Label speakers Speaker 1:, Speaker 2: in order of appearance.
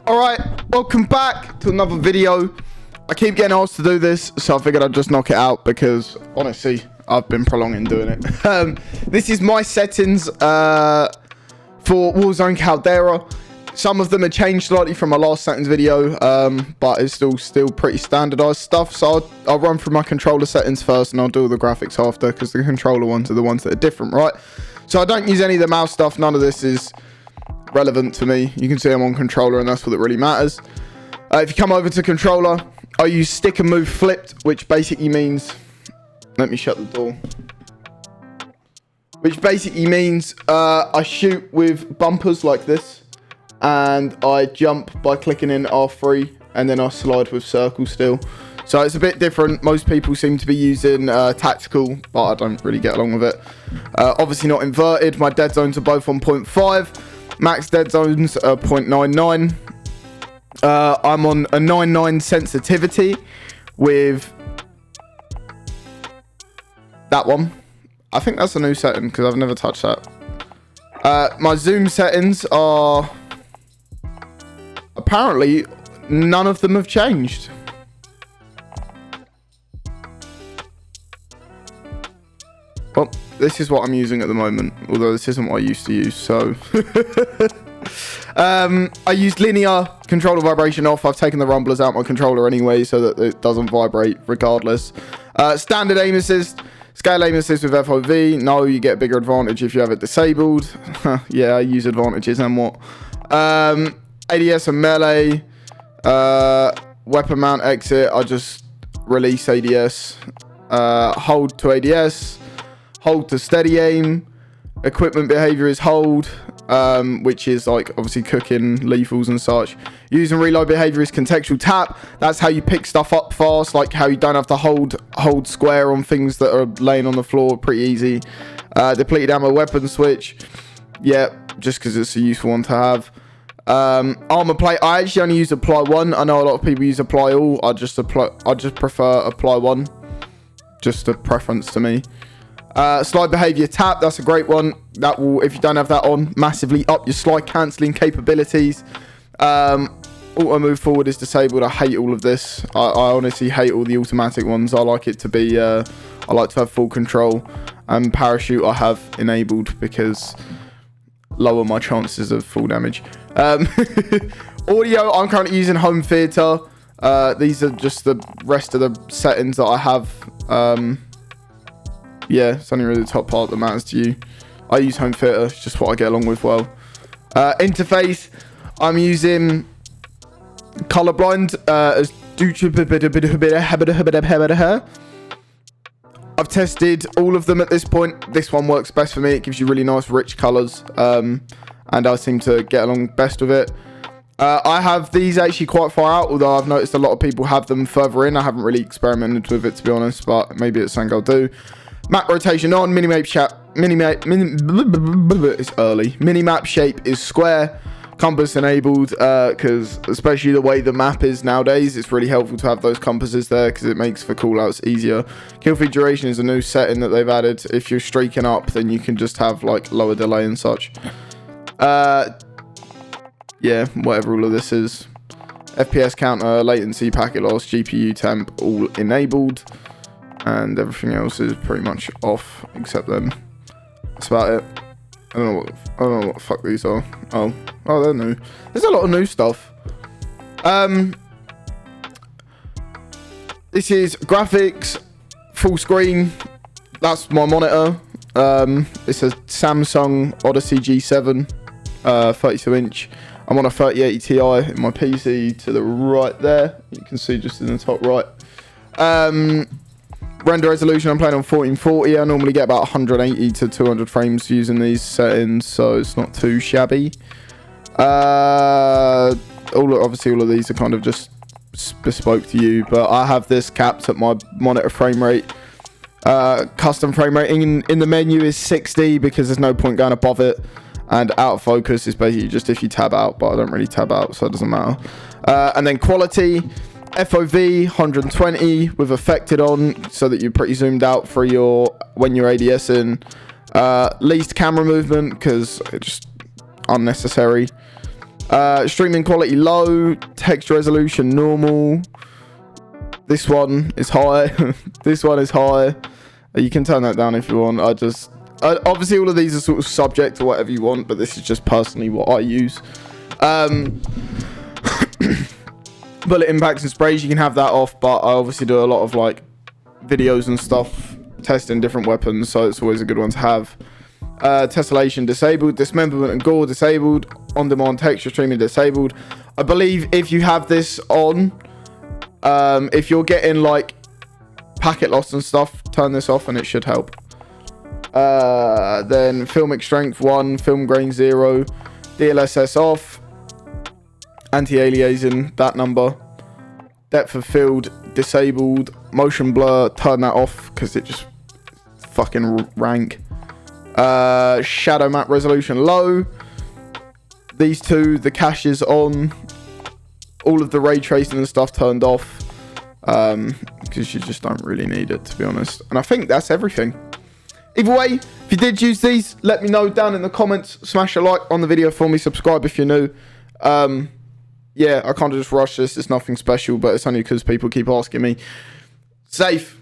Speaker 1: Alright, welcome back to another video. I keep getting asked to do this, so I figured I'd just knock it out because, honestly, I've been prolonging doing it. This is my settings for Warzone Caldera. Some of them have changed slightly from my last settings video, but it's still pretty standardized stuff. So I'll run through my controller settings first, and I'll do all the graphics after, because the controller ones are the ones that are different, right? So I don't use any of the mouse stuff. None of this is relevant to me. You can see I'm on controller, and that's what really matters. If you come over to controller, I use stick and move flipped, which basically means, let me shut the door, which basically means I shoot with bumpers like this, and I jump by clicking in R3, and then I slide with circle still. So it's a bit different. Most people seem to be using tactical, but I don't really get along with it. Obviously not inverted. My dead zones are both on 0.5. Max dead zones are 0.99. I'm on a 9.9 sensitivity with that one. I think that's a new setting because I've never touched that. My zoom settings are, apparently none of them have changed. Well, this is what I'm using at the moment, although this isn't what I used to use, so I used linear controller vibration off. I've taken the rumblers out my controller anyway so that it doesn't vibrate regardless. Standard aim assist, scale aim assist with FOV. No, you get a bigger advantage if you have it disabled. Yeah, I use advantages and what. ADS and melee, weapon mount exit, I just release ADS, hold to ADS, hold to steady aim. Equipment behavior is hold, which is like obviously cooking lethals and such. Use and reload behavior is contextual tap. That's how you pick stuff up fast, like how you don't have to hold square on things that are laying on the floor. Pretty easy. Depleted ammo weapon switch, yeah, just because it's a useful one to have. Armor plate, I actually only use apply one. I know a lot of people use apply all. I just prefer apply one, just a preference to me. Slide behavior tap, that's a great one. That will, if you don't have that on, massively up your slide cancelling capabilities. Auto move forward is disabled. I hate all of this. I honestly hate all the automatic ones. I like it to be, I like to have full control. And parachute I have enabled because lower my chances of full damage. Audio, I'm currently using home theater. These are just the rest of the settings that I have. Yeah, it's only really the top part that matters to you. I use home theater, it's just what I get along with well. Interface, I'm using Colorblind as I've tested all of them at this point. This one works best for me. It gives you really nice rich colors, and I seem to get along best with it. I have these actually quite far out, although I've noticed a lot of people have them further in. I haven't really experimented with it, to be honest, but maybe it's something I'll do. Map rotation on, minimap shape is square, compass enabled, because especially the way the map is nowadays, it's really helpful to have those compasses there because it makes for callouts easier. Kill feed duration is a new setting that they've added. If you're streaking up, then you can just have like lower delay and such. Yeah, whatever all of this is. FPS counter, latency, packet loss, GPU temp, all enabled. And everything else is pretty much off except them. That's about it. I don't know what the fuck these are. Oh, they're new. There's a lot of new stuff. This is graphics, full screen. That's my monitor. It's a Samsung Odyssey G7, 32-inch. I'm on a 3080 Ti in my PC to the right there. You can see just in the top right. Render resolution, I'm playing on 1440. I normally get about 180 to 200 frames using these settings, so it's not too shabby. Obviously all of these are kind of just bespoke to you, but I have this capped at my monitor frame rate. Custom frame rate in the menu is 60 because there's no point going above it, and out of focus is basically just if you tab out, but I don't really tab out, so it doesn't matter. And then quality, FOV 120 with affected on so that you're pretty zoomed out for when you're ADSing. Least camera movement because it's just unnecessary. Streaming quality low, text resolution normal. This one is high. This one is high. You can turn that down if you want. Obviously all of these are sort of subject to whatever you want, but this is just personally what I use. Bullet impacts and sprays, you can have that off, but I obviously do a lot of like videos and stuff testing different weapons, so it's always a good one to have. Tessellation disabled, dismemberment and gore disabled, on-demand texture streaming disabled. I believe if you have this on, if you're getting like packet loss and stuff, turn this off and it should help. Then filmic strength 1, film grain 0, DLSS off, anti-aliasing that number, depth of field disabled, motion blur, turn that off because it just fucking rank. Shadow map resolution low. These two, the cache is on. All of the ray tracing and stuff turned off, because you just don't really need it, to be honest. And I think that's everything. Either way, if you did use these, let me know down in the comments. Smash a like on the video for me. Subscribe if you're new. Yeah, I can't just rush this. It's nothing special, but it's only because people keep asking me. Safe.